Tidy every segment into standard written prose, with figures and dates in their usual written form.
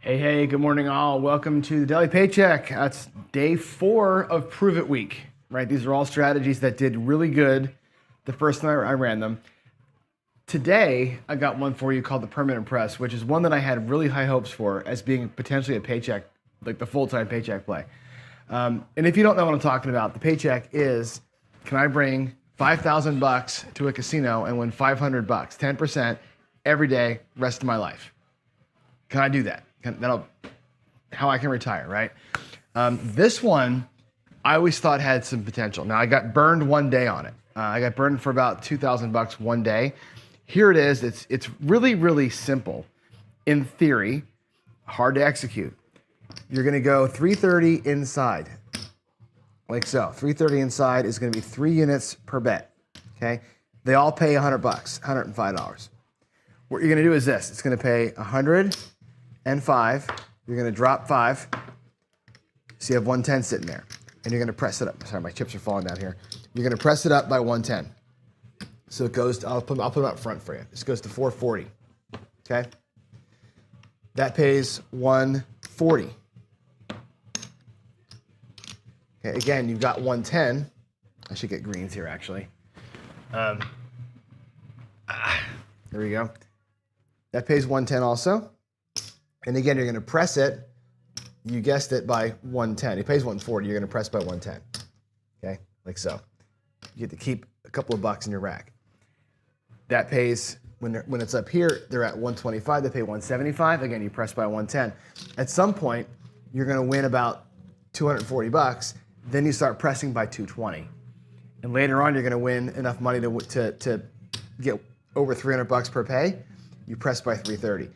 Hey, good morning all. Welcome to the Daily Paycheck. That's day 4 of Prove It Week, right? These are all strategies that did really good the first time I ran them. Today, I got one for you called the Permanent Press, which is one that I had really high hopes for as being potentially a paycheck, like the full-time paycheck play. And if you don't know what I'm talking about, the paycheck is, can I bring $5,000 to a casino and win $500, 10% every day, rest of my life? Can I do that? That'll how I can retire, right? This one, I always thought had some potential. Now I got burned one day on it. I got burned for about $2,000 one day. Here it is. It's really, really simple. In theory, hard to execute. You're going to go 330 inside, like so. 330 inside is going to be 3 units per bet. Okay, they all pay $100, $105. What you're going to do is this. It's going to pay 100 and 5. You're going to drop 5. So you have 110 sitting there. And you're going to press it up. Sorry, my chips are falling down here. You're going to press it up by 110. So it goes to, I'll put them up front for you. This goes to 440. Okay? That pays 140. Okay, again, you've got 110. I should get greens here, actually. Here we go. That pays 110 also. And again, you're going to press it, you guessed it, by 110. It pays 140, you're going to press by 110. Okay, like so. You get to keep a couple of bucks in your rack. That pays, when it's up here, they're at 125, they pay 175. Again, you press by 110. At some point, you're going to win about 240 bucks. Then you start pressing by 220. And later on, you're going to win enough money to get over 300 bucks per pay. You press by 330.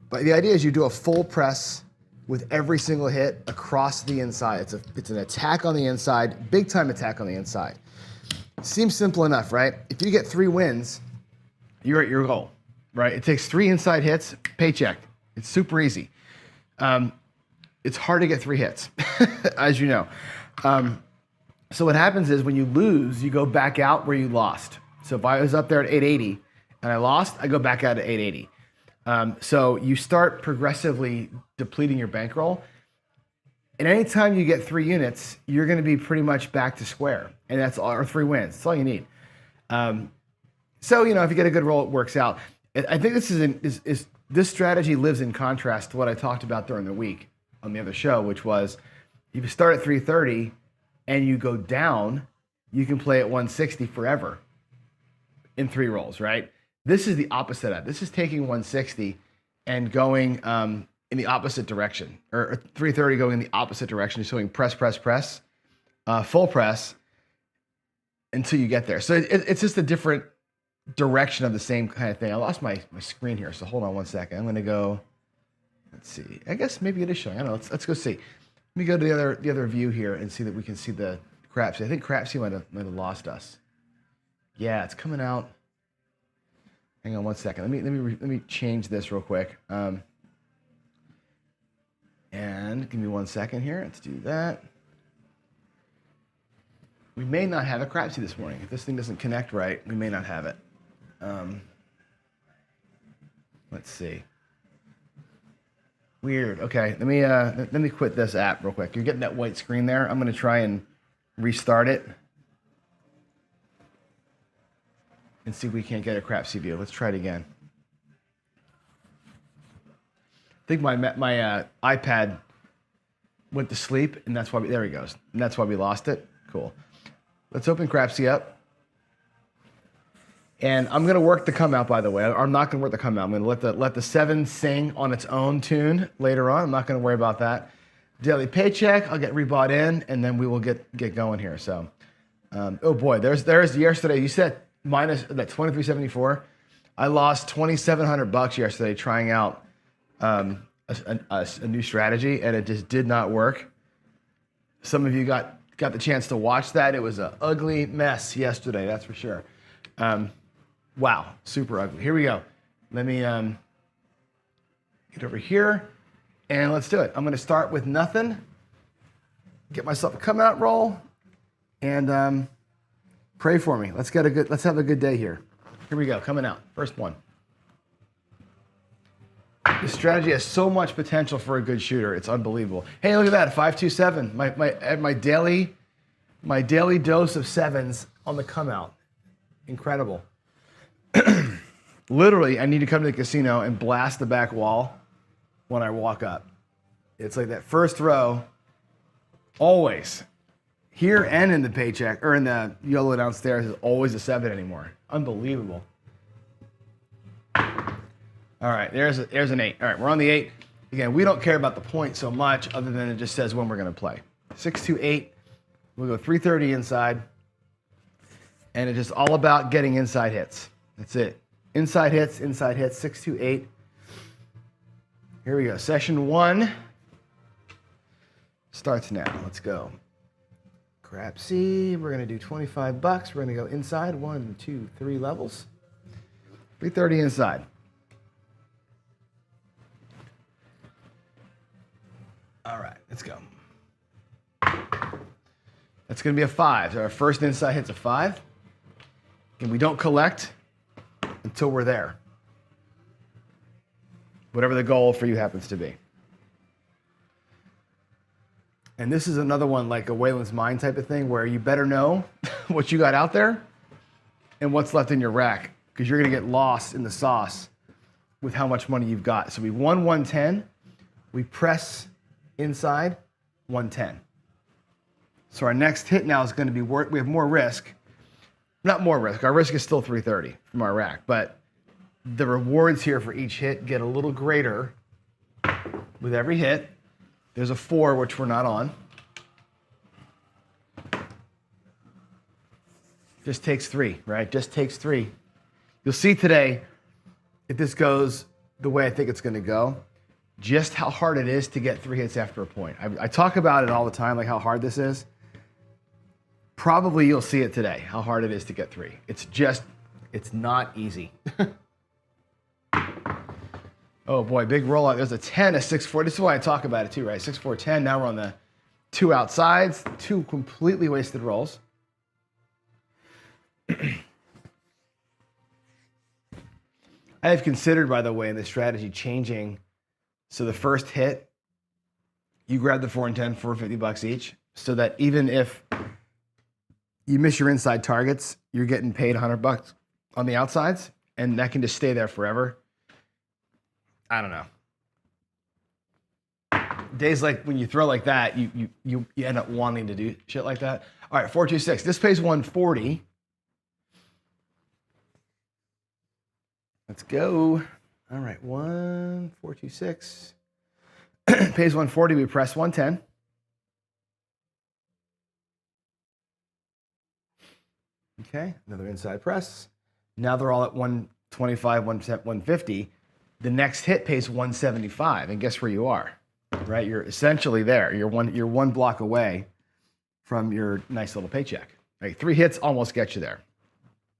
But the idea is you do a full press with every single hit across the inside. It's an attack on the inside, big time attack on the inside. Seems simple enough, right? If you get 3 wins, you're at your goal, right? It takes 3 inside hits, paycheck. It's super easy. It's hard to get 3 hits, as you know. So what happens is when you lose, you go back out where you lost. So if I was up there at 880 and I lost, I go back out at 880. So you start progressively depleting your bankroll. And anytime you get 3 units, you're going to be pretty much back to square. And that's all, or 3 wins. That's all you need. So, if you get a good roll, it works out. I think this strategy lives in contrast to what I talked about during the week on the other show, which was if you start at 330 and you go down, you can play at 160 forever in 3 rolls, right? This is the opposite of that. This is taking 160 and going in the opposite direction, or 330 going in the opposite direction. You're going press, full press until you get there. So it's just a different direction of the same kind of thing. I lost my screen here, so hold on one second. I'm going to go, let's see. I guess maybe it is showing. I don't know. Let's go see. Let me go to the other view here and see that we can see the Crapsee. I think Crapsee might have lost us. Yeah, it's coming out. Hang on one second. Let me change this real quick. And give me 1 second here. Let's do that. We may not have a Crapsee this morning. If this thing doesn't connect right, we may not have it. Let's see. Weird. Okay, let me quit this app real quick. You're getting that white screen there. I'm going to try and restart it and see if we can't get a Crapsee view. Let's try it again. I think my iPad went to sleep, and that's why there he goes. And that's why we lost it. Cool. Let's open Crapsee up. And I'm going to work the come out, by the way. I'm not going to work the come out. I'm going to let the 7 sing on its own tune later on. I'm not going to worry about that. Daily Paycheck, I'll get rebought in, and then we will get going here. So, oh boy, there's yesterday. You said minus that 2374. I lost $2,700 yesterday trying out a new strategy, and it just did not work. Some of you got the chance to watch that. It was an ugly mess yesterday, that's for sure. Wow, super ugly. Here we go. Let me get over here, and let's do it. I'm going to start with nothing, get myself a come out roll, and pray for me. Let's have a good day here. Here we go, coming out. First one. This strategy has so much potential for a good shooter. It's unbelievable. Hey, look at that, 527. My daily dose of sevens on the come out. Incredible. Literally, I need to come to the casino and blast the back wall when I walk up. It's like that first row, always. Here and in the Paycheck, or in the YOLO downstairs, is always a 7 anymore. Unbelievable. All right, there's an 8. All right, we're on the 8. Again, we don't care about the point so much other than it just says when we're going to play. 6, 2, 8. We'll go 330 inside. And it's just all about getting inside hits. That's it. Inside hits, 6, 2, 8. Here we go. Session 1 starts now. Let's go. Crapsee. We're going to do $25. We're going to go inside. 1, 2, 3 levels. 330 inside. All right, let's go. That's going to be a 5. So our first inside hit's a 5. And we don't collect until we're there. Whatever the goal for you happens to be. And this is another one like a Wayland's Mine type of thing where you better know what you got out there and what's left in your rack because you're going to get lost in the sauce with how much money you've got. So we won 110. We press inside 110. So our next hit now is going to be, we have more risk. Not more risk. Our risk is still 330 from our rack, but the rewards here for each hit get a little greater with every hit. There's a 4, which we're not on. Just takes 3, right? Just takes 3. You'll see today, if this goes the way I think it's going to go, just how hard it is to get 3 hits after a point. I talk about it all the time, like how hard this is. Probably you'll see it today, how hard it is to get 3. It's not easy. Oh boy, big rollout. There's a 10, a 6-4. This is why I talk about it too, right? 6-4, 10. Now we're on the 2 outsides, 2 completely wasted rolls. I have considered, by the way, in this strategy changing. So the first hit, you grab the 4 and 10 for $50 each, so that even if you miss your inside targets, you're getting paid $100 on the outsides, and that can just stay there forever. I don't know. Days like when you throw like that, you end up wanting to do shit like that. All right, 426. This pays 140. Let's go. All right, 426. Pays 140. We press 110. Okay, another inside press. Now they're all at 125, 150. The next hit pays 175, and guess where you are, right? You're essentially there. You're one block away from your nice little paycheck. Right? 3 hits almost get you there.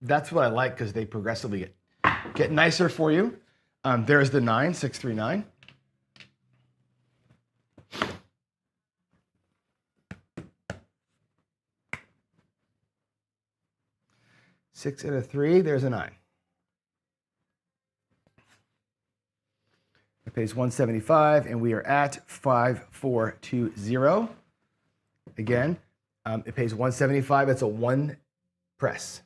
That's what I like because they progressively get nicer for you. There's the 9, 639. Six and a 3, there's a 9. It pays 175, and we are at 5420. Again, it pays 175. It's a 1 press,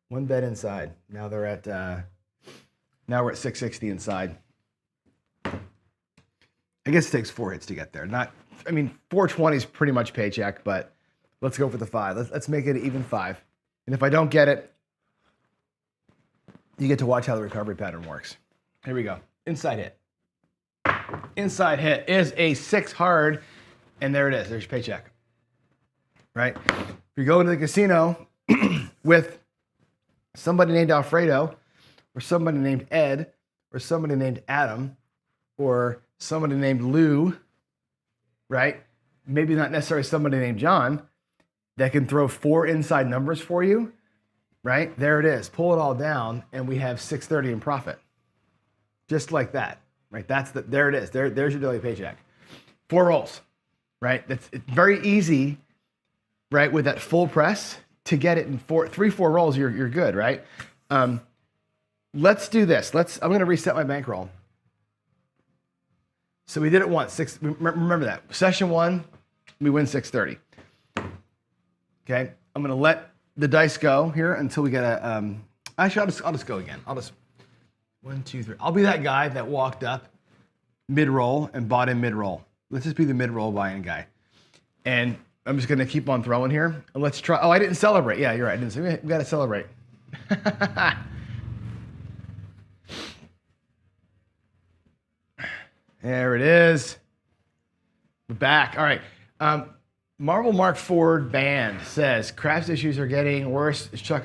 1 bet inside. Now they're at now we're at 660 inside. I guess it takes 4 hits to get there. 420 is pretty much paycheck, but let's go for the 5. Let's make it an even 5. And if I don't get it, you get to watch how the recovery pattern works. Here we go. Inside hit. Inside hit is a 6 hard, and there it is. There's your paycheck. Right? If you go into the casino with somebody named Alfredo, or somebody named Ed, or somebody named Adam, or somebody named Lou, right? Maybe not necessarily somebody named John, that can throw 4 inside numbers for you, right? There it is. Pull it all down, and we have 630 in profit. Just like that, right? There it is. There's your daily paycheck. 4 rolls, right? It's very easy, right? With that full press to get it in 3, 4 rolls, you're good, right? Let's do this. I'm going to reset my bankroll. So we did it once. Remember that. Session 1, we win 630. Okay, I'm gonna let the dice go here until we get a, actually I'll just go again. I'll just, 1, 2, 3. I'll be that guy that walked up mid-roll and bought in mid-roll. Let's just be the mid-roll buying guy. And I'm just gonna keep on throwing here. And let's try, oh, I didn't celebrate. Yeah, you're right, I didn't, we gotta celebrate. There it is. We're back. All right. Marvel Mark Ford Band says Crapsee issues are getting worse. Chuck,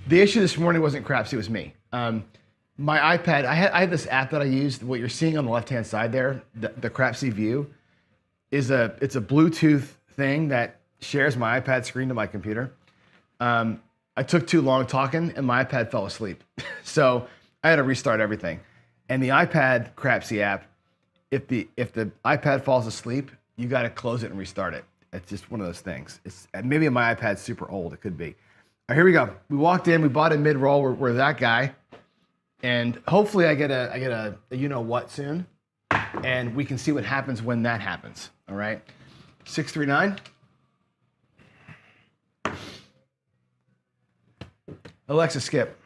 the issue this morning wasn't Crapsee, it was me. My iPad, I had this app that I used. What you're seeing on the left-hand side there, the Crapsee View, it's a Bluetooth thing that shares my iPad screen to my computer. I took too long talking and my iPad fell asleep. So I had to restart everything. And the iPad Crapsee app, if the iPad falls asleep, you got to close it and restart it. It's just one of those things. Maybe my iPad's super old. It could be. All right, here we go. We walked in. We bought a mid-roll. We're that guy, and hopefully I get a you know what soon, and we can see what happens when that happens. All right, 639. Alexa, skip.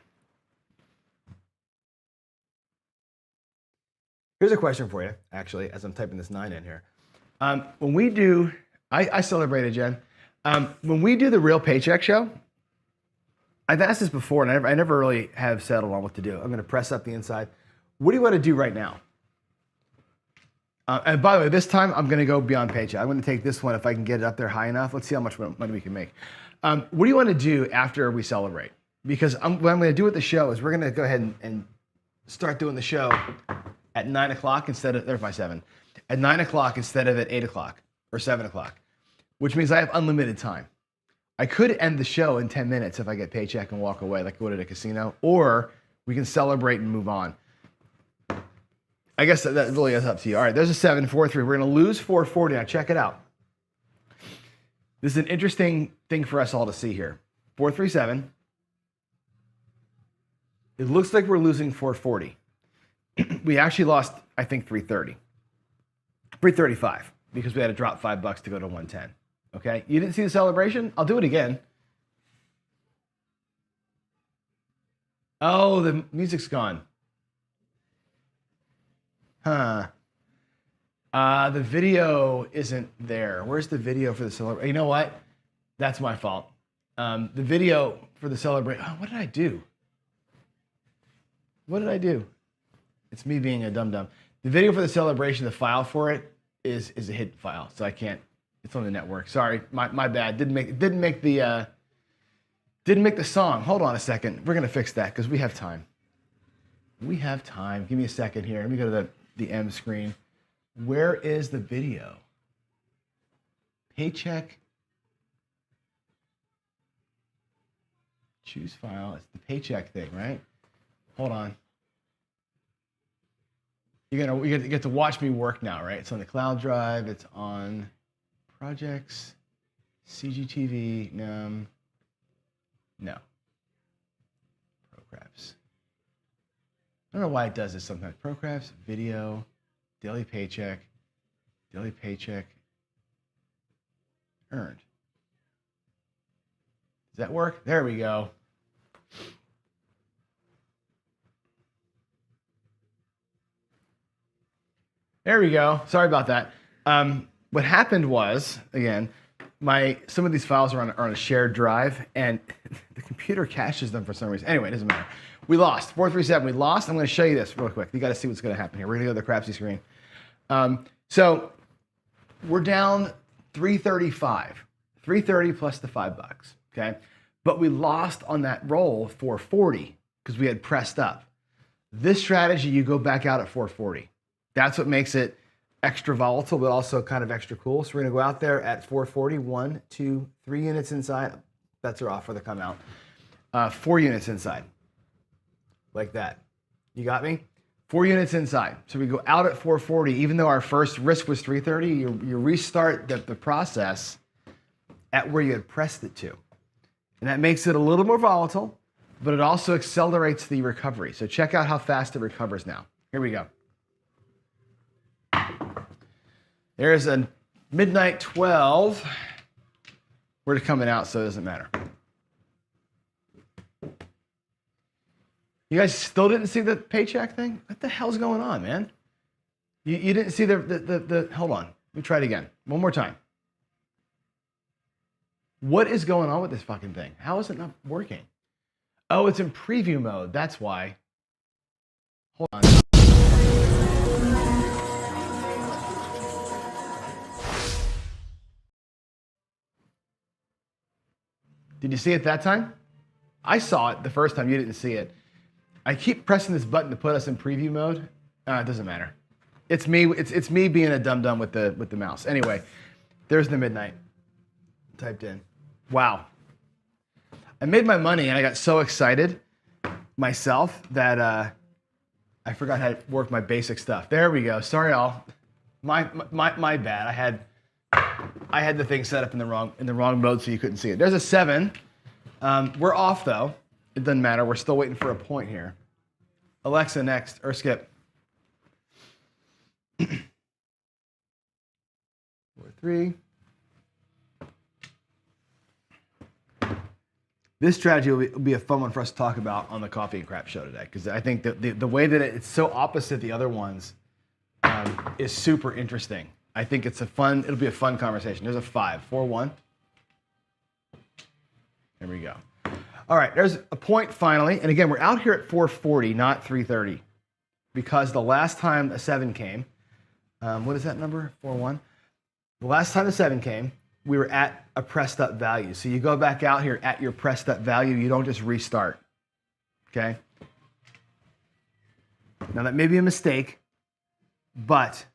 Here's a question for you, actually, as I'm typing this 9 in here. When we do, I celebrated, Jen. When we do the real Paycheck show, I've asked this before, and I never really have settled on what to do. I'm going to press up the inside. What do you want to do right now? And by the way, this time I'm going to go beyond Paycheck. I'm going to take this one if I can get it up there high enough. Let's see how much money we can make. What do you want to do after we celebrate? Because what I'm going to do with the show is we're going to go ahead and start doing the show at 9 o'clock instead of, there's my 7, at 9 o'clock instead of at 8 o'clock or 7 o'clock, which means I have unlimited time. I could end the show in 10 minutes if I get Paycheck and walk away like I would at a casino, or we can celebrate and move on. I guess that really is up to you. All right, there's a 743. We're going to lose 440. Now check it out. This is an interesting thing for us all to see here. 437. It looks like we're losing 440. We actually lost, I think, 330. 335, because we had to drop $5 to go to 110. Okay, you didn't see the celebration? I'll do it again. Oh, the music's gone. Huh. The video isn't there. Where's the video for the celebration? You know what? That's my fault. The video for the celebration. Oh, what did I do? What did I do? It's me being a dum-dum. The video for the celebration, the file for it is a hidden file, so I can't. It's on the network. Sorry, my bad. Didn't make the song. Hold on a second. We're gonna fix that because we have time. We have time. Give me a second here. Let me go to the M screen. Where is the video? Paycheck. Choose file. It's the Paycheck thing, right? Hold on. You get to watch me work now, right? It's on the cloud drive. It's on projects, CGTV. No. ProCraps. I don't know why it does this sometimes. ProCraps, video, daily paycheck, earned. Does that work? There we go. There we go. Sorry about that. What happened was, again, some of these files are on a shared drive, and the computer caches them for some reason. Anyway, it doesn't matter. We lost. 437, we lost. I'm going to show you this real quick. You got to see what's going to happen here. We're going to go to the Crapsee screen. So we're down 335. 330 plus the $5, okay? But we lost on that roll 440 because we had pressed up. This strategy, you go back out at 440. That's what makes it extra volatile, but also kind of extra cool. So we're gonna go out there at 440, 1, 2, 3 units inside. Bets are off for the come out. 4 units inside, like that. You got me? 4 units inside. So we go out at 440, even though our first risk was 330, you restart the process at where you had pressed it to. And that makes it a little more volatile, but it also accelerates the recovery. So check out how fast it recovers now. Here we go. There's a midnight 12. We're coming out, so it doesn't matter. You guys still didn't see the paycheck thing? What the hell's going on, man? You didn't see the hold on. Let me try it again. One more time. What is going on with this fucking thing? How is it not working? Oh, it's in preview mode. That's why. Hold on. Did you see it that time? I saw it the first time. You didn't see it. I keep pressing this button to put us in preview mode. It doesn't matter. It's me. It's me being a dum-dum with the mouse. Anyway, there's the midnight typed in. Wow. I made my money and I got so excited myself that I forgot how to work my basic stuff. There we go. Sorry, all. My bad. I had the thing set up in the wrong mode, so you couldn't see it. There's a 7. We're off though. It doesn't matter. We're still waiting for a point here. Alexa next, or skip. 4, 3. This strategy will be a fun one for us to talk about on the Coffee and Crap show today, because I think the way that it's so opposite the other ones is super interesting. I think it'll be a fun conversation. There's a 5, 4, 1. There we go. All right, there's a point finally. And again, we're out here at 440, not 330, because the last time a 7 came, what is that number? 4, 1. The last time the 7 came, we were at a pressed up value. So you go back out here at your pressed up value. You don't just restart, okay? Now that may be a mistake, but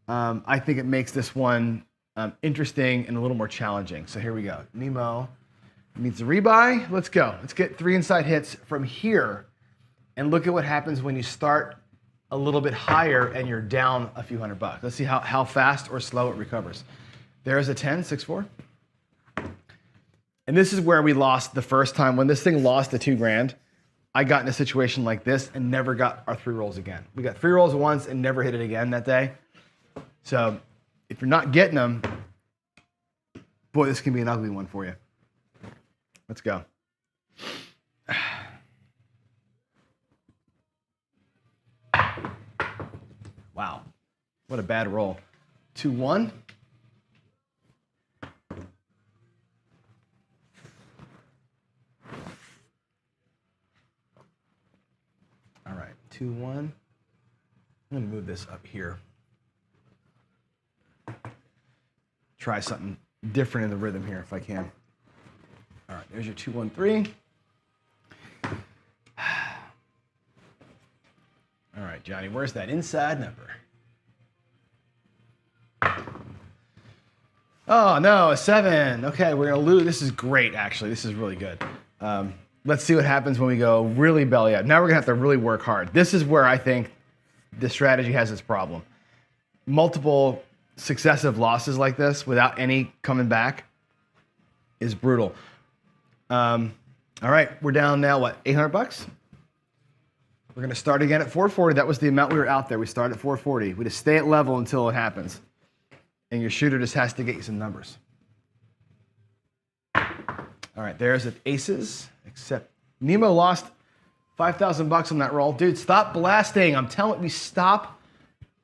I think it makes this one interesting and a little more challenging. So here we go. Nemo needs a rebuy. Let's go. Let's get 3 inside hits from here and look at what happens when you start a little bit higher and you're down a few $100. Let's see how fast or slow it recovers. There's a 10, 6, 4. And this is where we lost the first time. When this thing lost the $2,000, I got in a situation like this and never got our 3 rolls again. We got 3 rolls once and never hit it again that day. So if you're not getting them, boy, this can be an ugly one for you. Let's go. Wow, what a bad roll. 2, 1. All right, 2, 1. I'm gonna move this up here. Try something different in the rhythm here if I can. All right, there's your 2, 1, 3. All right, Johnny, where's that inside number? Oh, no, a 7. Okay, we're going to lose. This is great, actually. This is really good. Let's see what happens when we go really belly up. Now we're going to have to really work hard. This is where I think the strategy has its problem. Multiple successive losses like this without any coming back is brutal. All right, we're down now, what, $800? We're going to start again at 440. That was the amount we were out there. We started at 440. We just stay at level until it happens. And your shooter just has to get you some numbers. All right, there's the aces, except Nemo lost $5,000 on that roll. Dude, stop blasting. I'm telling you, stop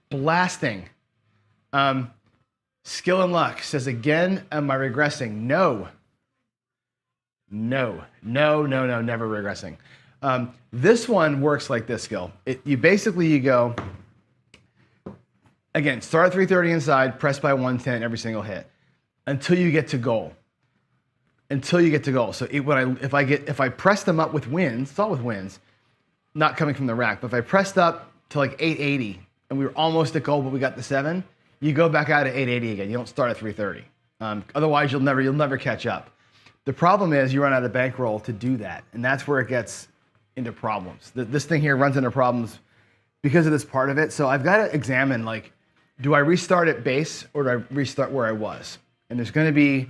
blasting. Skill and Luck says, again, am I regressing? No. No, never regressing. This one works like this, Skill. You go, again, start at 330 inside, press by 110 every single hit until you get to goal. So if I press them up with wins, it's all with wins, not coming from the rack, but if I pressed up to like 880 and we were almost at goal, but we got the 7, you go back out at 880 again. You don't start at 330. Otherwise, you'll never catch up. The problem is you run out of bankroll to do that, and that's where it gets into problems. This thing here runs into problems because of this part of it. So I've got to examine, like, do I restart at base or do I restart where I was? And there's going to be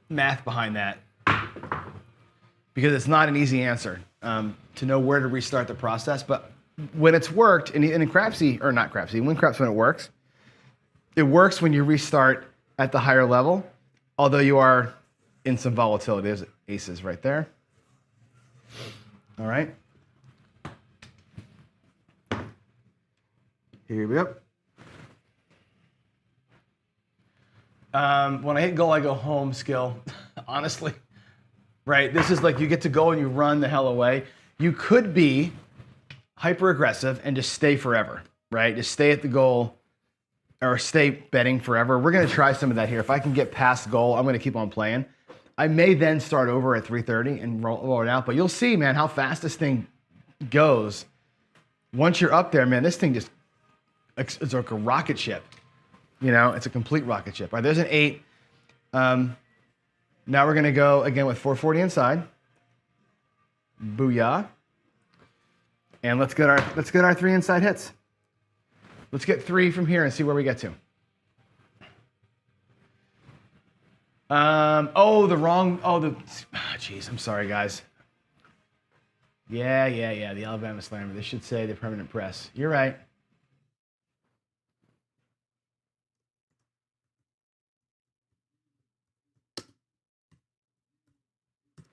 math behind that because it's not an easy answer to know where to restart the process. But when it's worked, and in Crapsee, or not Crapsee, WinCraps when it works, it works when you restart at the higher level, although you are in some volatility. There's aces right there. All right. Here we go. When I hit goal, I go home skill, honestly. Right? This is like you get to go and you run the hell away. You could be hyper aggressive and just stay forever, right? Just stay at the goal or stay betting forever. We're going to try some of that here. If I can get past goal, I'm going to keep on playing. I may then start over at 330 and roll it out, but you'll see, man, how fast this thing goes. Once you're up there, man, this thing just, it's like a rocket ship. You know, it's a complete rocket ship. All right, there's an 8. Now we're going to go again with 440 inside. Booyah. And let's get our 3 inside hits. Let's get 3 from here and see where we get to. Geez, I'm sorry, guys. Yeah, the Alabama Slammer. This should say the permanent press. You're right.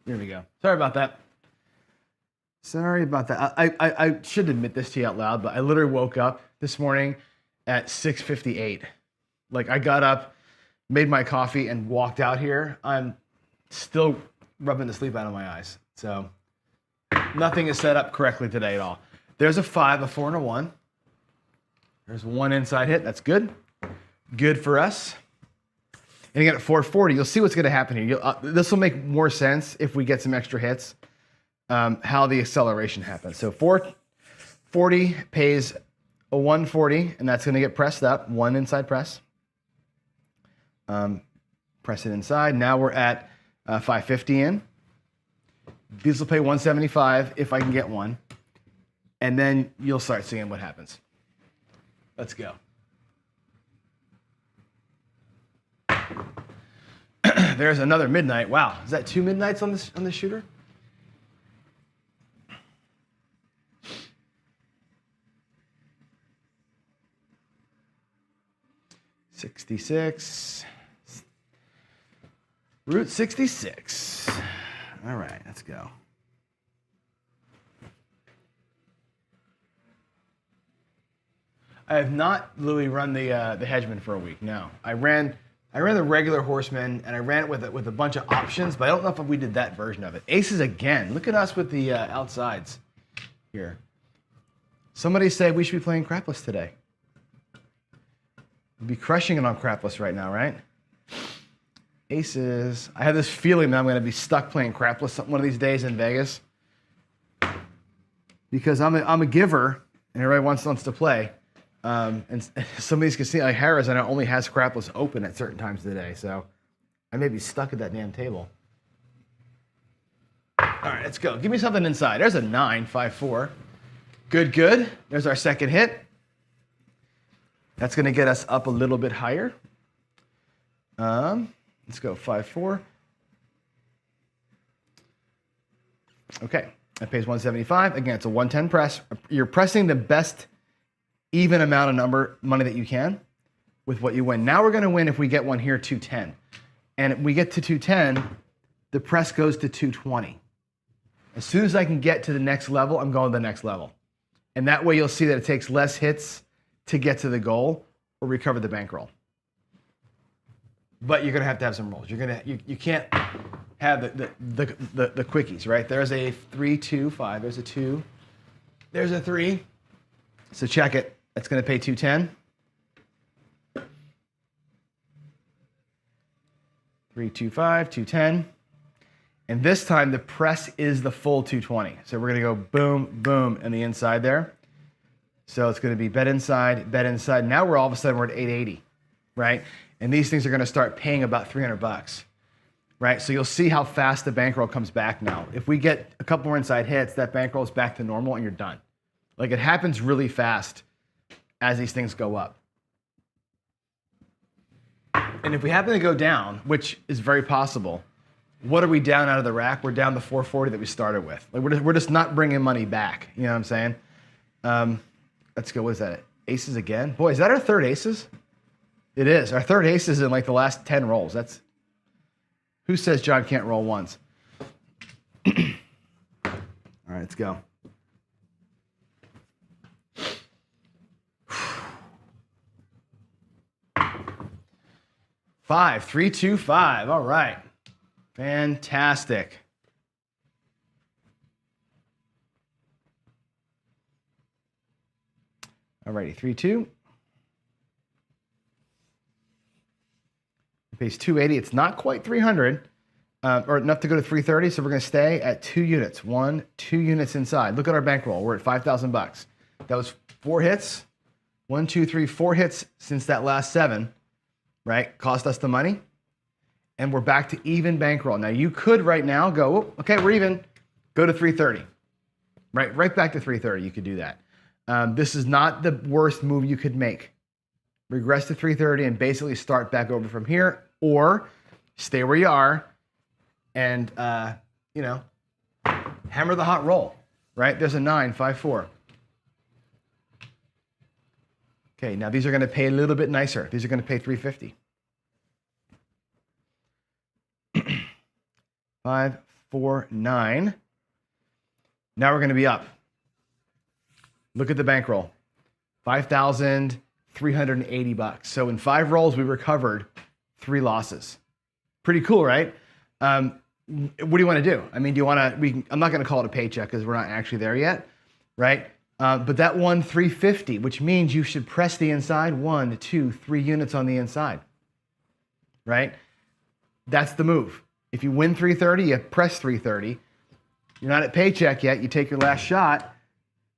Here we go. Sorry about that. I should admit this to you out loud, but I literally woke up this morning at 6:58. Like, I got up, made my coffee, and walked out here. I'm still rubbing the sleep out of my eyes. So nothing is set up correctly today at all. There's a 5, a 4, and a 1. There's 1 inside hit. That's good. Good for us. And again, at 440, you'll see what's going to happen here. This will make more sense if we get some extra hits, how the acceleration happens. So 440 pays a 140, and that's going to get pressed up. 1 inside press. Press it inside. Now we're at 550 in. These will pay 175 if I can get one. And then you'll start seeing what happens. Let's go. There's another midnight. Wow, is that 2 midnights on this shooter? $66. Route 66. All right, let's go. I have not literally run the Hedgeman for a week. No, I ran the regular Horseman, and I ran it with a bunch of options, but I don't know if we did that version of it. Aces again. Look at us with the outsides here. Somebody say we should be playing Crapless today. We'll be crushing it on Crapless right now, right? Aces. I have this feeling that I'm going to be stuck playing Crapless one of these days in Vegas because I'm a giver, and everybody wants to play. And some of these casinos, like Harrah's, I know only has Crapless open at certain times of the day, so I may be stuck at that damn table. All right, let's go. Give me something inside. There's a 9, 5-4. Good. There's our second hit. That's going to get us up a little bit higher. Let's go 5-4. Okay, that pays 175. Again, it's a 110 press. You're pressing the best even amount of money that you can with what you win. Now we're going to win if we get one here, 210. And if we get to 210, the press goes to 220. As soon as I can get to the next level, I'm going to the next level. And that way you'll see that it takes less hits to get to the goal or recover the bankroll. But you're going to have some rolls. You can't have the quickies, right? There's a 3, 2, 5. There's a 2. There's a 3. So check it. It's going to pay 210. 3, 2, 5, 210. And this time the press is the full 220. So we're going to go boom, boom in the inside there. So it's going to be bet inside, bet inside. Now we're all of a sudden we're at 880, right? And these things are going to start paying about $300, right? So you'll see how fast the bankroll comes back now. If we get a couple more inside hits, that bankroll is back to normal and you're done. Like, it happens really fast as these things go up. And if we happen to go down, which is very possible, what are we down out of the rack? We're down the 440 that we started with. Like, we're just not bringing money back. You know what I'm saying? Let's go. What is that? Aces again? Boy, is that our third aces? It is. Our third ace is in like the last 10 rolls. That's who says John can't roll once? All right, let's go. Five, 3, 2, 5. All right. Fantastic. All righty, 3, 2. It pays 280. It's not quite 300, or enough to go to 330. So we're going to stay at 2 units. 2 units inside. Look at our bankroll. We're at $5,000. That was 4 hits. 1, 2, 3, 4 hits since that last 7. Right? Cost us the money. And we're back to even bankroll. Now you could right now go, oh, okay, we're even. Go to 330. Right back to 330. You could do that. This is not the worst move you could make. Regress to 330 and basically start back over from here, or stay where you are and, hammer the hot roll, right? There's a 9, 5, 4. Okay, now these are going to pay a little bit nicer. These are going to pay 350. 5, 4, 9. Now we're going to be up. Look at the bankroll. $5,380. So in 5 rolls, we recovered 3 losses. Pretty cool, right? What do you want to do? I mean, do you want to, I'm not going to call it a paycheck because we're not actually there yet, right? But that won 350, which means you should press the inside 1, 2, 3 units on the inside, right? That's the move. If you win 330, you press 330. You're not at paycheck yet. You take your last shot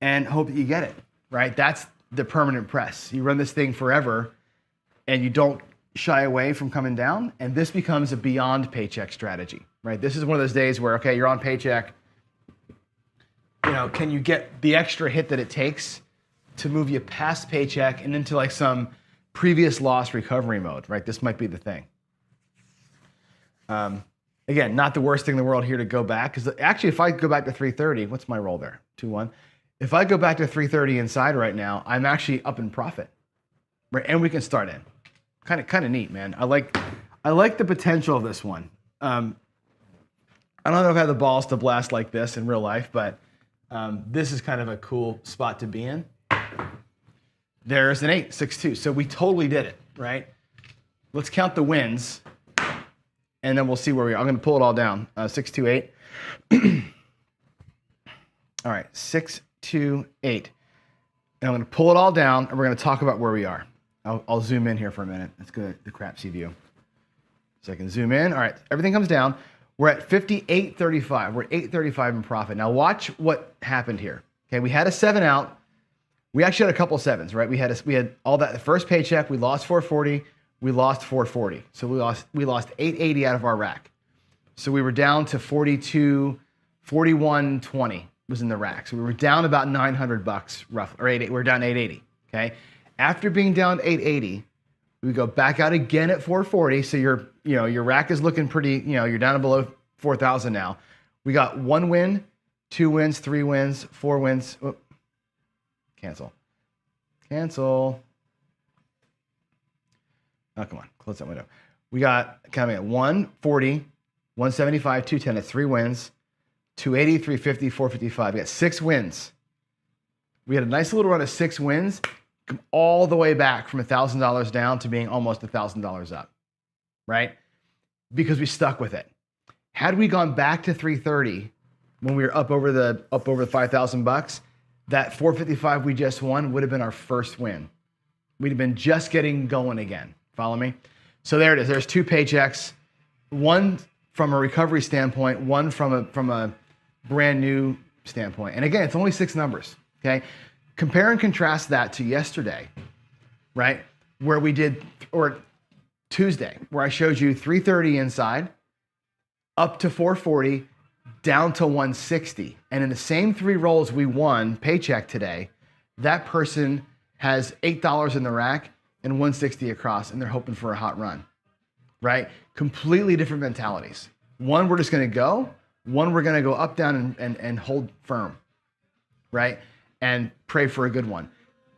and hope that you get it, right? That's the permanent press. You run this thing forever and you don't shy away from coming down. And this becomes a beyond paycheck strategy, right? This is one of those days where, okay, you're on paycheck. Can you get the extra hit that it takes to move you past paycheck and into like some previous loss recovery mode, right? This might be the thing. Again, not the worst thing in the world here to go back. Because actually, if I go back to 330, what's my roll there? 2, 1. If I go back to 330 inside right now, I'm actually up in profit, right? And we can start in. Kind of neat, man. I like the potential of this one. I don't know if I have the balls to blast like this in real life, but this is kind of a cool spot to be in. There's an 8, 6, 2. So we totally did it, right? Let's count the wins, and then we'll see where we are. I'm going to pull it all down. 6, 2, 8. All right, 6, 2, 8. And I'm going to pull it all down, and we're going to talk about where we are. I'll zoom in here for a minute. Let's go to the Crapsee view. So I can zoom in. All right, everything comes down. We're at 58.35. We're at 8.35 in profit. Now watch what happened here. Okay, we had a 7 out. We actually had a couple 7s, right? We had all that. The first paycheck, we lost 440. We lost 440. So we lost 880 out of our rack. So we were down to 41.20 was in the rack. So we were down about $900 roughly, or we're down 880. Okay. After being down 880, we go back out again at 440. So your rack is looking pretty, you're down below 4,000 now. We got 1 win, 2 wins, 3 wins, 4 wins. Oh, cancel. Oh, come on, close that window. We got coming at 140, 175, 210. That's 3 wins, 280, 350, 455. We got 6 wins. We had a nice little run of 6 wins, come all the way back from $1,000 down to being almost $1,000 up, right? Because we stuck with it. Had we gone back to 330 when we were up over the $5,000, that 455 we just won would have been our first win. We'd have been just getting going again. Follow me? So there it is. There's 2 paychecks, one from a recovery standpoint, one from a brand new standpoint. And again, it's only 6 numbers. Okay. Compare and contrast that to yesterday, right? Where we did, or Tuesday, where I showed you 330 inside, up to 440, down to 160. And in the same 3 rolls we won paycheck today, that person has $8 in the rack and 160 across, and they're hoping for a hot run, right? Completely different mentalities. One, we're just gonna go. One, we're gonna go up, down, and hold firm, right? And pray for a good one.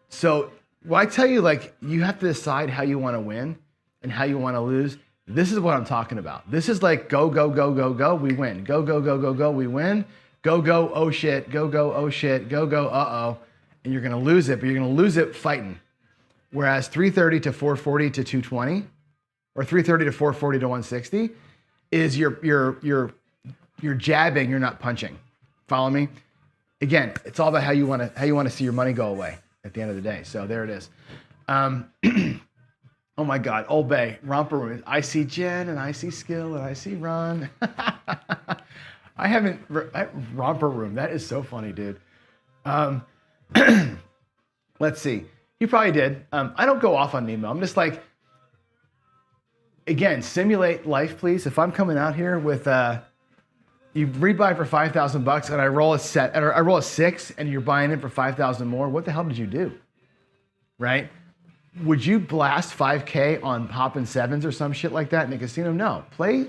So Well, I tell you, like, you have to decide how you want to win and how you want to lose. This is what I'm talking about. This is like go, go, go, go, go, we win. Go, go, go, go, go, we win. Go, go, oh shit, go, go, oh shit, go, go, uh-oh. And you're gonna lose it, but you're gonna lose it fighting. Whereas 330 to 440 to 220, or 330 to 440 to 160, is you're jabbing, you're not punching. Follow me? Again, it's all about how you wanna see your money go away at the end of the day. So there it is. Oh my God, Old Bay, Romper Room. I see Jen and I see Skill and I see Ron. Romper Room, that is so funny, dude. Let's see, you probably did. I don't go off on email. I'm just like, again, simulate life, please. If I'm coming out here with, you rebuy for $5,000 and I roll a 6 and you're buying it for 5,000 more, what the hell did you do, right? Would you blast 5K on popping sevens or some shit like that in a casino? No, play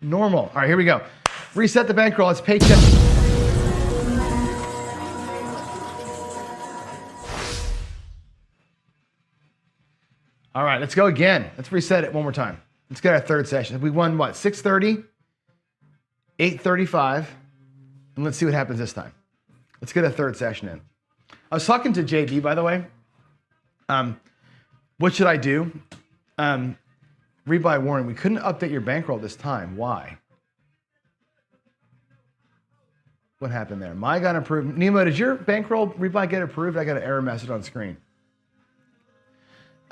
normal. All right, here we go. Reset the bankroll, it's Paycheck. All right, let's go again. Let's reset it one more time. Let's get our third session. We won what, 6:30, 8:35, and let's see what happens this time. Let's get a third session in. I was talking to JD, by the way. What should I do? Rebuy warning, we couldn't update your bankroll this time. Why? What happened there? My got approved. Nemo, did your bankroll rebuy get approved? I got an error message on screen.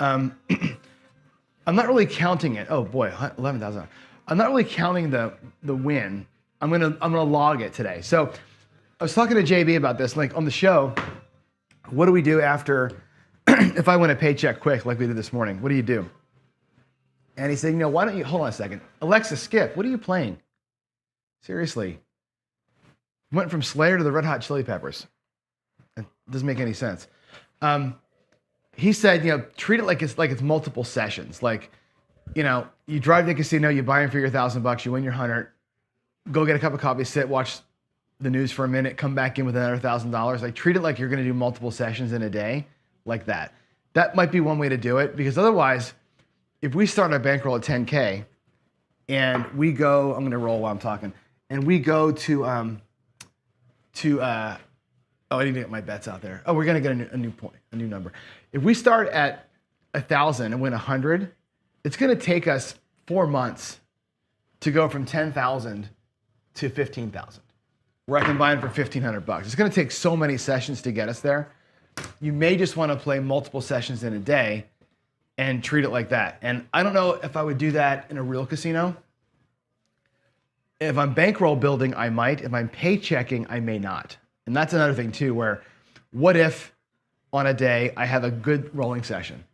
I'm not really counting it. Oh boy, 11,000. I'm not really counting the win. I'm gonna log it today. So I was talking to JB about this, like on the show. What do we do after? If I win a paycheck quick, like we did this morning, what do you do? And he said, why don't you, hold on a second. Alexa, skip, what are you playing? Seriously. Went from Slayer to the Red Hot Chili Peppers. It doesn't make any sense. He said, treat it like it's multiple sessions. Like, you drive to the casino, you buy them for your $1,000, you win your 100, go get a cup of coffee, sit, watch the news for a minute, come back in with another $1,000. Like, treat it like you're gonna do multiple sessions in a day. Like that. That might be one way to do it, because otherwise, if we start our bankroll at 10K and we go, I'm going to roll while I'm talking, and we go to I need to get my bets out there. Oh, we're going to get a new point, a new number. If we start at 1,000 and win 100, it's going to take us 4 months to go from 10,000 to 15,000, where I can buy them for $1,500. It's going to take so many sessions to get us there. You may just want to play multiple sessions in a day and treat it like that. And I don't know if I would do that in a real casino. If I'm bankroll building, I might. If I'm paychecking, I may not. And that's another thing too, where what if on a day I have a good rolling session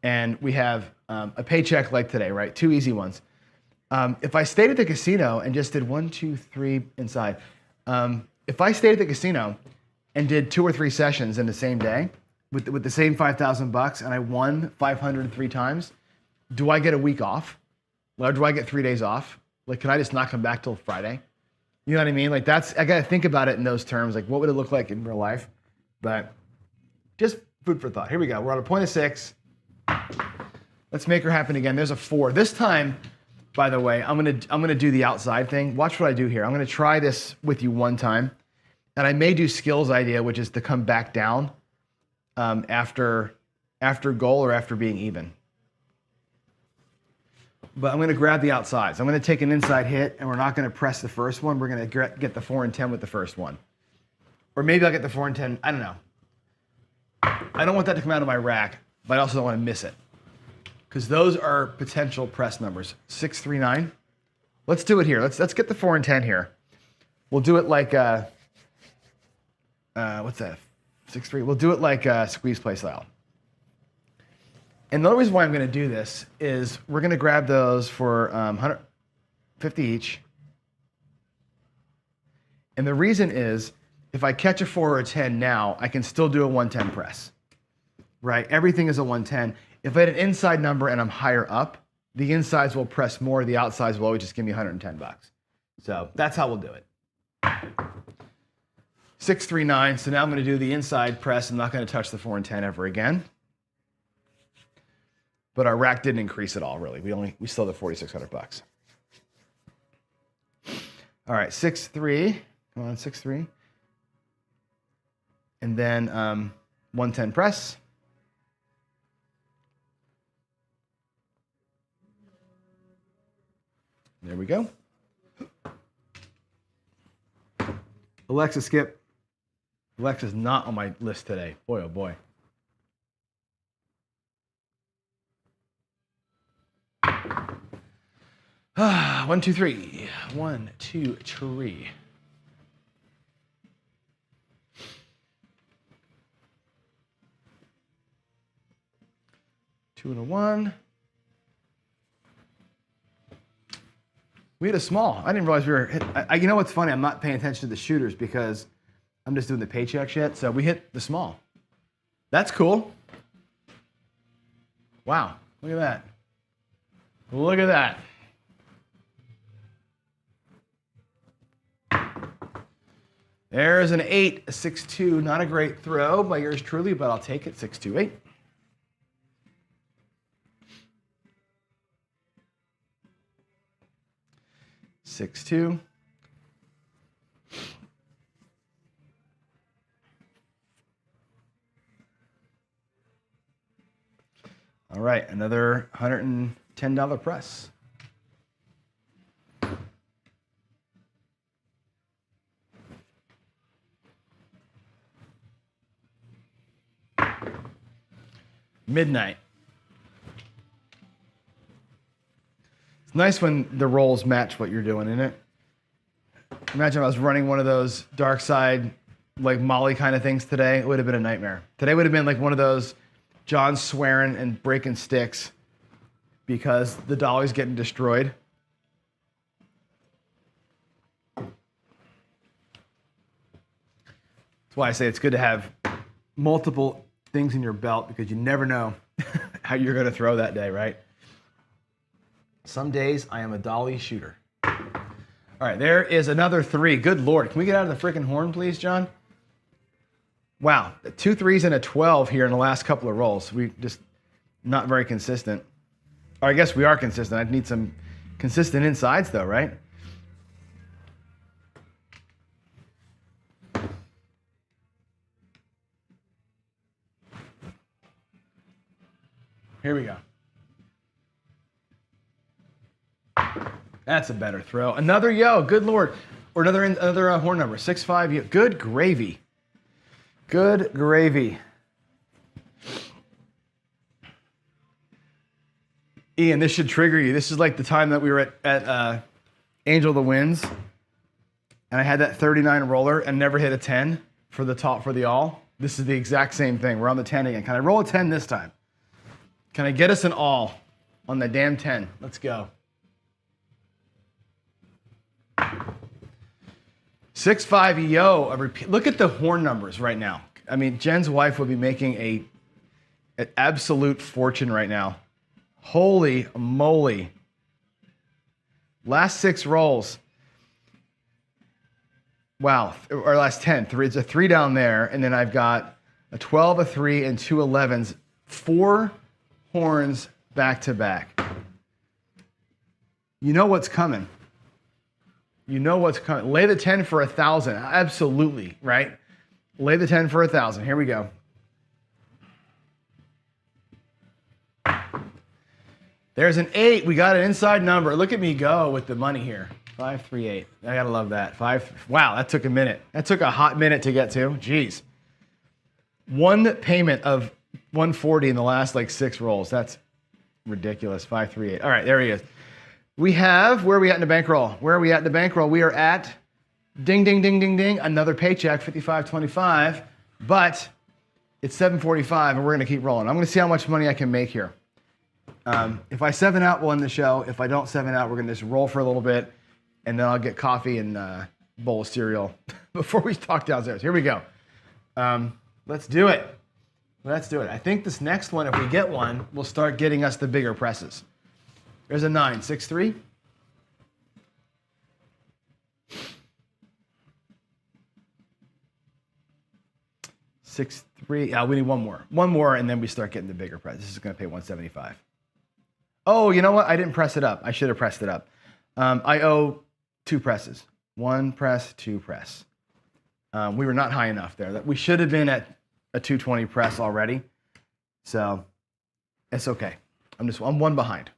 and we have a paycheck like today, right? 2 easy ones. If I stayed at the casino and just did 1, 2, 3 inside, if I stayed at the casino and did 2 or 3 sessions in the same day with the same $5,000 and I won 503 times, do I get a week off? Or do I get 3 days off? Like, can I just not come back till Friday? You know what I mean? Like, I got to think about it in those terms. Like, what would it look like in real life? But just food for thought. Here we go. We're on a point of 6. Let's make her happen again. There's a 4. This time, by the way, I'm gonna do the outside thing. Watch what I do here. I'm gonna try this with you one time. And I may do skills idea, which is to come back down after goal or after being even. But I'm going to grab the outsides. I'm going to take an inside hit, and we're not going to press the first one. We're going to get the 4 and 10 with the first one. Or maybe I'll get the 4 and 10. I don't know. I don't want that to come out of my rack, but I also don't want to miss it, because those are potential press numbers. 6, 3, 9. Let's do it here. Let's get the 4 and 10 here. We'll do it like what's that? 6, 3. We'll do it like squeeze play style. And the only reason why I'm going to do this is we're going to grab those for 150 each. And the reason is, if I catch a 4 or a 10 now, I can still do a 110 press, right? Everything is a 110. If I had an inside number and I'm higher up, the insides will press more. The outsides will always just give me $110. So that's how we'll do it. 639. So now I'm going to do the inside press. I'm not going to touch the 4 and 10 ever again. But our rack didn't increase at all, really. We still have 4,600 bucks. All right, 6-3. Come on, 6-3. And then 110 press. There we go. Alexa, skip. Alexa's not on my list today. Boy, oh boy. One, two, three. 1, 2, 3. Two and a 1. We had a small. I didn't realize we were hit. You know what's funny? I'm not paying attention to the shooters because I'm just doing the paycheck shit. So we hit the small. That's cool. Wow. Look at that. Look at that. There's an 8, a 6-2. Not a great throw by yours truly, but I'll take it. 6-2-8. Six, 2. All right, another $110 press. Midnight. It's nice when the rolls match what you're doing, isn't it? Imagine if I was running one of those dark side, like Molly kind of things today. It would have been a nightmare. Today would have been like one of those John swearing and breaking sticks because the dolly's getting destroyed. That's why I say it's good to have multiple things in your belt because you never know how you're going to throw that day, right? Some days I am a dolly shooter. All right, there is another 3. Good Lord. Can we get out of the freaking horn, please, John? Wow, 2 3s and a 12 here in the last couple of rolls. We just not very consistent. Or I guess we are consistent. I need some consistent insides though, right? Here we go. That's a better throw. Another yo, good Lord. Or another horn number, 6-5 yo. Good gravy. Good gravy. Ian, this should trigger you. This is like the time that we were at Angel of the Winds, and I had that 39 roller and never hit a 10 for the top for the all. This is the exact same thing. We're on the 10 again. Can I roll a 10 this time? Can I get us an all on the damn 10? Let's go. 6-5 yo. Look at the horn numbers right now. I mean, Jen's wife would be making an absolute fortune right now. Holy moly. Last 6 rolls. Wow. Or last 10. It's a 3 down there. And then I've got a 12, a 3, and 2 11s. 4 horns back to back. You know what's coming. You know what's coming. Lay the 10 for 1,000. Absolutely, right? Lay the 10 for 1,000. Here we go. There's an 8. We got an inside number. Look at me go with the money here. 538. I gotta love that. 5. Wow, that took a minute. That took a hot minute to get to. Jeez. One payment of 140 in the last like 6 rolls. That's ridiculous. 538. All right, there he is. We have, where are we at in the bankroll? Where are we at in the bankroll? We are at, ding, ding, ding, ding, ding, another paycheck, $55.25, but it's $7.45 and we're gonna keep rolling. I'm gonna see how much money I can make here. If I 7 out, we'll end the show. If I don't 7 out, we're gonna just roll for a little bit and then I'll get coffee and a bowl of cereal before we talk downstairs. Here we go. Let's do it. Let's do it. I think this next one, if we get one, will start getting us the bigger presses. There's a 9, 6-3. 6, 3. We need one more. One more, and then we start getting the bigger price. This is going to pay 175. Oh, you know what? I didn't press it up. I should have pressed it up. I owe 2 presses. 1 press, 2 press. We were not high enough there. We should have been at a 220 press already. So it's okay. I'm 1 behind.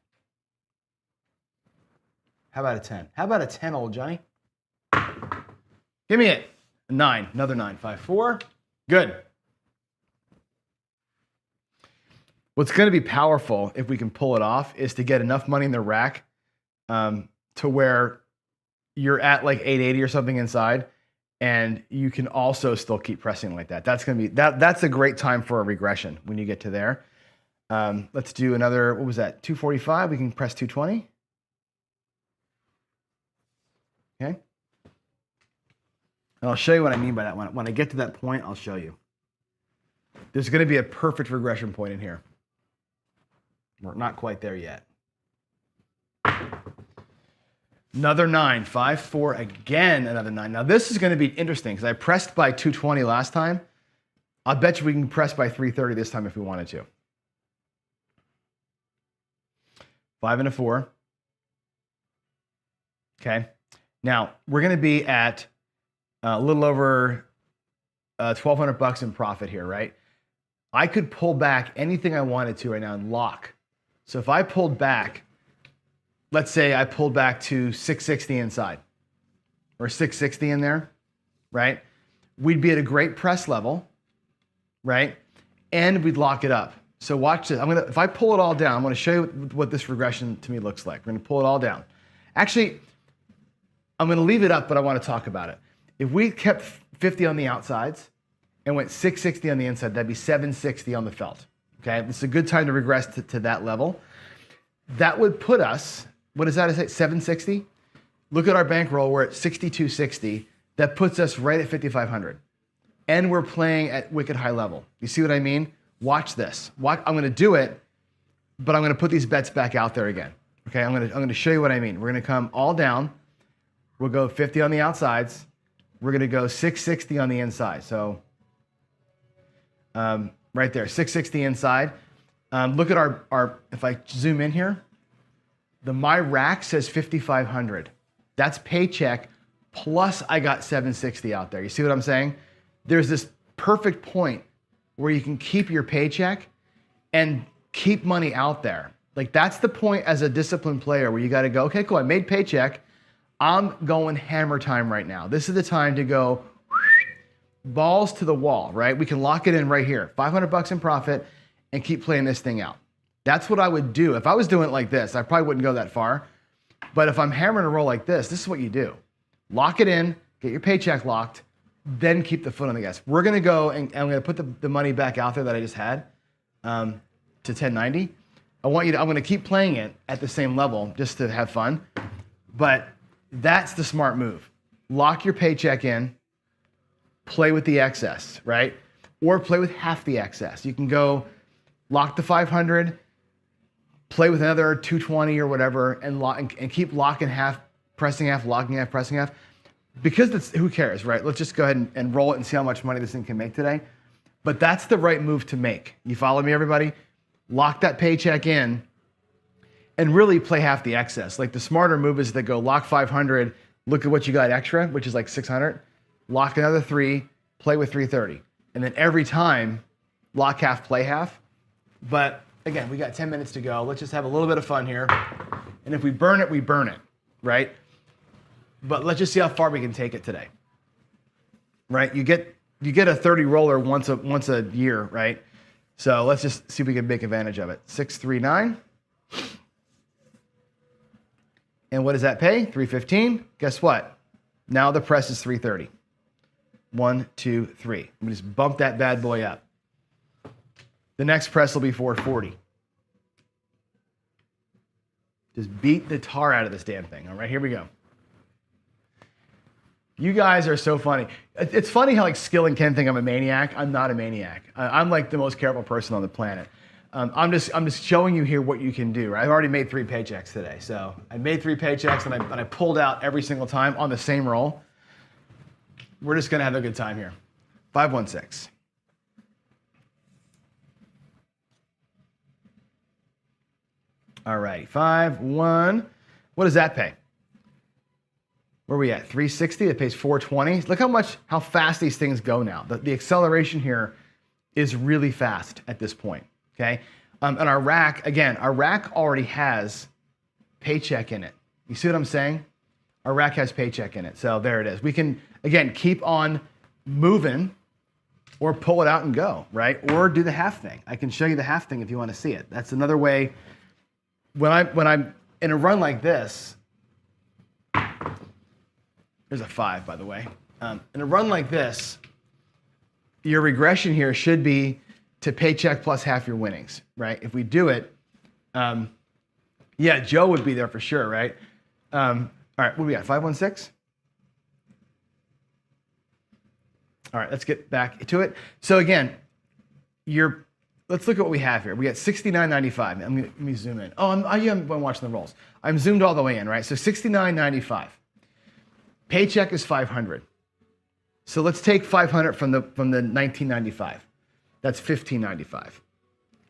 How about a 10? How about a 10, old Johnny? Give me it. 9. Another 9. 5, 4. Good. What's going to be powerful if we can pull it off is to get enough money in the rack to where you're at like 880 or something inside, and you can also still keep pressing like that. That's going to be that's a great time for a regression when you get to there. Let's do another. What was that? 245. We can press 220. Okay. And I'll show you what I mean by that. When I get to that point, I'll show you. There's going to be a perfect regression point in here. We're not quite there yet. Another 9, 5, 4, again, another 9. Now this is going to be interesting because I pressed by 220 last time. I'll bet you we can press by 330 this time if we wanted to. 5 and a 4. Okay. Now we're going to be at a little over $1,200 in profit here, right? I could pull back anything I wanted to right now and lock. So if I pulled back, let's say I pulled back to 660 inside or 660 in there, right? We'd be at a great press level, right? And we'd lock it up. So watch this. If I pull it all down, I'm going to show you what this regression to me looks like. We're going to pull it all down. Actually, I'm going to leave it up, but I want to talk about it. If we kept 50 on the outsides and went 660 on the inside, that'd be 760 on the felt. Okay, this is a good time to regress to that level. That would put us, what does that say, 760? Look at our bankroll, we're at 6260. That puts us right at 5,500. And we're playing at wicked high level. You see what I mean? Watch this. I'm gonna do it, but I'm gonna put these bets back out there again. Okay, I'm gonna show you what I mean. We're gonna come all down. We'll go 50 on the outsides. We're gonna go 660 on the inside. So, right there, 660 inside. Look at our, if I zoom in here, my rack says 5,500. That's paycheck, plus I got 760 out there. You see what I'm saying? There's this perfect point where you can keep your paycheck and keep money out there. Like that's the point as a disciplined player where you got to go, okay, cool, I made paycheck. I'm going hammer time right now. This is the time to go balls to the wall, right? We can lock it in right here. $500 in profit and keep playing this thing out. That's what I would do. If I was doing it like this, I probably wouldn't go that far. But if I'm hammering a roll like this is what you do. Lock it in, get your paycheck locked, then keep the foot on the gas. We're gonna go and I'm gonna put the money back out there that I just had to 1090. I'm gonna keep playing it at the same level just to have fun. But that's the smart move. Lock your paycheck in, play with the excess, right? Or play with half the excess. You can go lock the 500, play with another 220 or whatever, and keep locking half, pressing half, locking half, pressing half. Because who cares, right? Let's just go ahead and roll it and see how much money this thing can make today. But that's the right move to make. You follow me, everybody? Lock that paycheck in and really play half the excess. Like the smarter move is to go lock 500, look at what you got extra, which is like 600, lock another 3, play with 330. And then every time, lock half, play half. But again, we got 10 minutes to go. Let's just have a little bit of fun here. And if we burn it, we burn it, right? But let's just see how far we can take it today, right? You get a 30 roller once a year, right? So let's just see if we can make advantage of it. 639. And what does that pay? 315. Guess what? Now the press is 330. 1, 2, 3. I'm gonna just bump that bad boy up. The next press will be 440. Just beat the tar out of this damn thing. All right, here we go. You guys are so funny. It's funny how like Skill and Ken think I'm a maniac. I'm not a maniac. I'm like the most careful person on the planet. I'm just showing you here what you can do. Right? I've already made 3 paychecks today. So I made 3 paychecks and I pulled out every single time on the same roll. We're just gonna have a good time here. 516. All right, 5, 1. What does that pay? Where are we at? 360, it pays 420. Look how fast these things go now. The acceleration here is really fast at this point, okay? And our rack, again, our rack already has Paycheck in it. You see what I'm saying? Our rack has Paycheck in it, so there it is. We can, again, keep on moving or pull it out and go, right? Or do the half thing. I can show you the half thing if you want to see it. That's another way. When I'm in a run like this, there's a 5, by the way. In a run like this, your regression here should be to Paycheck plus half your winnings, right? If we do it, yeah, Joe would be there for sure, right? All right, what do we got? 516? All right, let's get back to it. So again, let's look at what we have here. We got 69.95. Let me zoom in. Oh, I am watching the rolls. I'm zoomed all the way in, right? So 69.95. Paycheck is 500. So let's take 500 from the 1995. That's 1595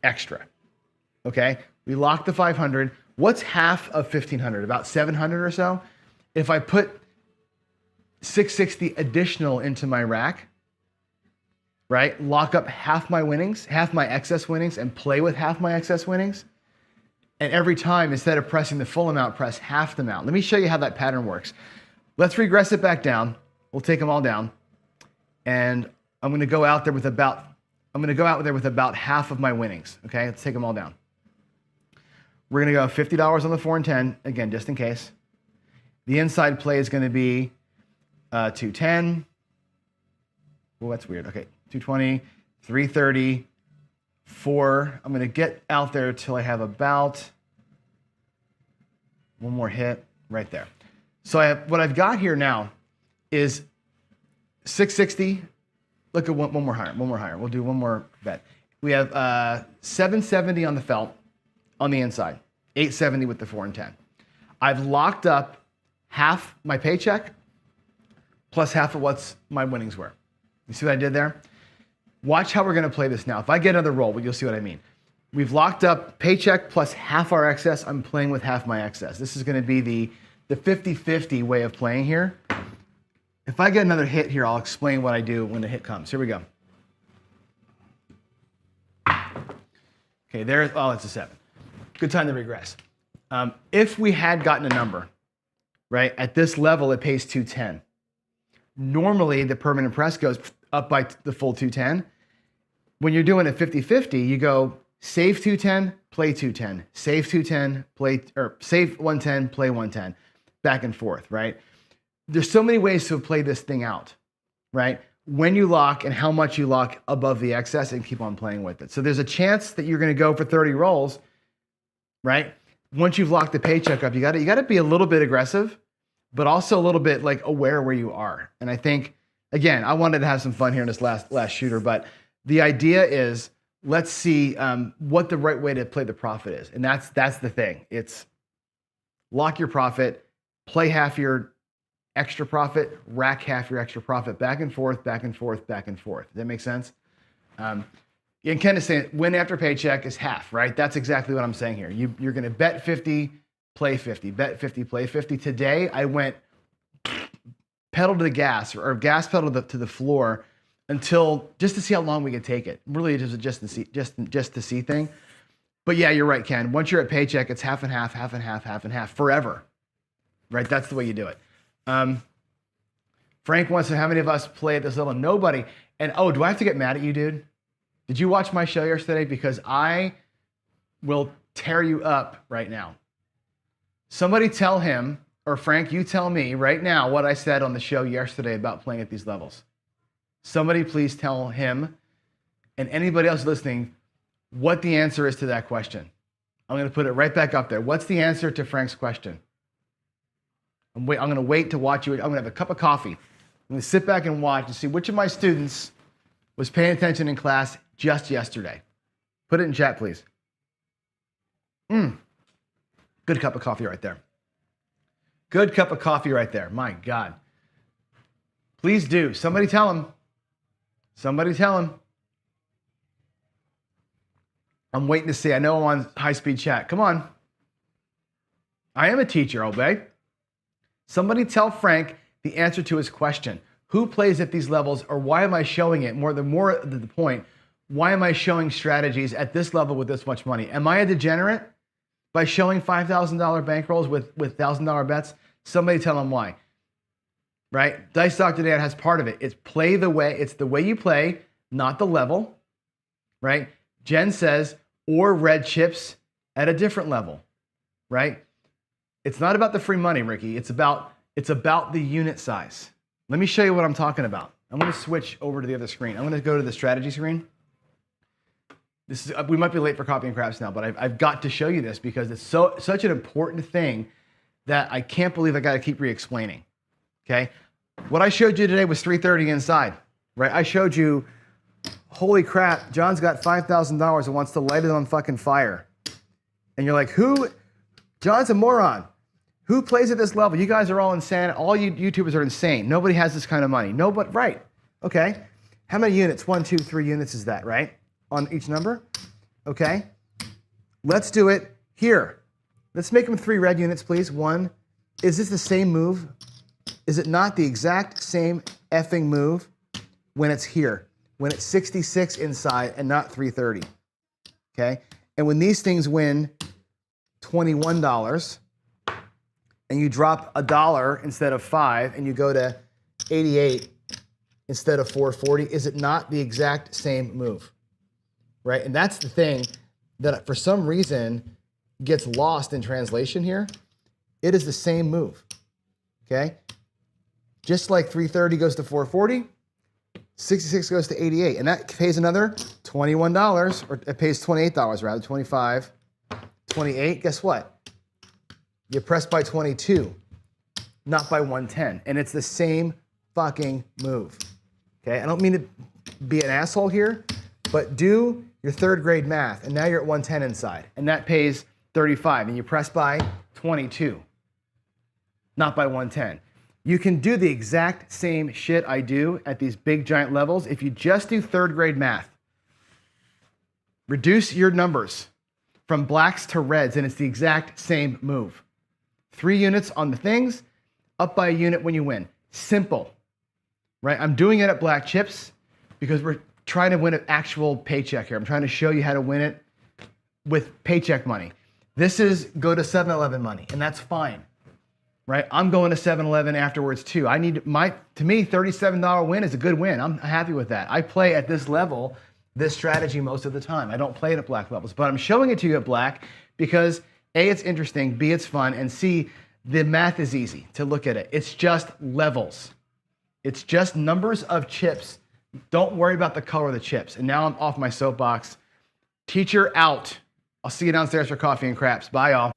extra. Okay? We lock the 500. What's half of 1500? About 700 or so? If I put 660 additional into my rack, right? Lock up half my winnings, half my excess winnings, and play with half my excess winnings. And every time, instead of pressing the full amount, press half the amount. Let me show you how that pattern works. Let's regress it back down. We'll take them all down. And I'm going to go out there with about half of my winnings. Okay, let's take them all down. We're going to go $50 on the 4 and 10, again, just in case. The inside play is going to be 210. Well, that's weird. Okay, 220, 330, 4. I'm going to get out there till I have about one more hit right there. So what I've got here now is 660. Look at one more higher. We'll do one more bet. We have 770 on the felt on the inside, 870 with the 4 and 10. I've locked up half my Paycheck plus half of what's my winnings were. You see what I did there? Watch how we're going to play this now. If I get another roll, you'll see what I mean. We've locked up Paycheck plus half our excess. I'm playing with half my excess. This is going to be the 50-50 way of playing here. If I get another hit here, I'll explain what I do when the hit comes. Here we go. Okay, there's, oh, it's a 7. Good time to regress. If we had gotten a number, right, at this level, it pays 210. Normally, the permanent press goes up by the full 210. When you're doing a 50-50, you go save 210, play 210, save 210, play, or save 110, play 110, back and forth, right? There's so many ways to play this thing out, right? When you lock and how much you lock above the excess and keep on playing with it. So there's a chance that you're going to go for 30 rolls, right? Once you've locked the Paycheck up, you got to be a little bit aggressive, but also a little bit like aware where you are. And I think, again, I wanted to have some fun here in this last shooter, but the idea is let's see what the right way to play the profit is. And that's the thing. It's lock your profit, play half your extra profit, rack half your extra profit, back and forth, back and forth, back and forth. Does that make sense? And Ken is saying win after Paycheck is half, right? That's exactly what I'm saying here. You're going to bet 50, play 50, bet 50, play 50. Today, I went pedal to the gas or gas pedal to the floor until just to see how long we could take it. Really, it was just to see thing. But yeah, you're right, Ken. Once you're at Paycheck, it's half and half, half and half, half and half forever, right? That's the way you do it. Frank wants to know how many of us play at this level? Nobody. And oh, do I have to get mad at you, dude? Did you watch my show yesterday? Because I will tear you up right now. Somebody tell him, or Frank, you tell me right now what I said on the show yesterday about playing at these levels. Somebody please tell him and anybody else listening what the answer is to that question. I'm going to put it right back up there. What's the answer to Frank's question? I'm going to wait to watch you. I'm going to have a cup of coffee. I'm going to sit back and watch and see which of my students was paying attention in class just yesterday. Put it in chat, please. Good cup of coffee right there. Good cup of coffee right there. My God. Please do. Somebody tell him. Somebody tell him. I'm waiting to see. I know I'm on high-speed chat. Come on. I am a teacher, obey. Somebody tell Frank the answer to his question. Who plays at these levels, or why am I showing it? More the point, why am I showing strategies at this level with this much money? Am I a degenerate by showing $5,000 bankrolls with $1,000 bets? Somebody tell them why. Right? Dice Dr. Dan has part of it. It's the way you play, not the level. Right? Jen says, or red chips at a different level. Right? It's not about the free money, Ricky. It's about the unit size. Let me show you what I'm talking about. I'm going to switch over to the other screen. I'm going to go to the strategy screen. We might be late for Coffee and Craps now, but I've got to show you this because it's such an important thing that I can't believe I got to keep re-explaining. Okay? What I showed you today was 330 inside, right? I showed you, holy crap, John's got $5,000 and wants to light it on fucking fire. And you're like, who? John's a moron. Who plays at this level? You guys are all insane. All you YouTubers are insane. Nobody has this kind of money. Nobody, right. Okay. How many units? 1, 2, 3 units is that, right? On each number? Okay. Let's do it here. Let's make them 3 red units, please. 1. Is this the same move? Is it not the exact same effing move when it's here? When it's 66 inside and not 330? Okay. And when these things win $21, and you drop $1 instead of 5, and you go to 88 instead of 440, is it not the exact same move? Right? And that's the thing that for some reason gets lost in translation here. It is the same move. Okay? Just like 330 goes to 440, 66 goes to 88. And that pays another $21, or it pays $28 rather, 25, 28. Guess what? You press by 22, not by 110. And it's the same fucking move. Okay? I don't mean to be an asshole here, but do your 3rd grade math, and now you're at 110 inside, and that pays 35, and you press by 22, not by 110. You can do the exact same shit I do at these big giant levels if you just do 3rd grade math. Reduce your numbers from blacks to reds, and it's the exact same move. 3 units on the things, up by a unit when you win. Simple, right? I'm doing it at black chips because we're trying to win an actual paycheck here. I'm trying to show you how to win it with paycheck money. This is go to 7-Eleven money, and that's fine, right? I'm going to 7-Eleven afterwards too. To me, $37 win is a good win. I'm happy with that. I play at this level, this strategy most of the time. I don't play it at black levels, but I'm showing it to you at black because A, it's interesting, B, it's fun, and C, the math is easy to look at it. It's just levels. It's just numbers of chips. Don't worry about the color of the chips. And now I'm off my soapbox. Teacher out. I'll see you downstairs for Coffee and Craps. Bye, y'all.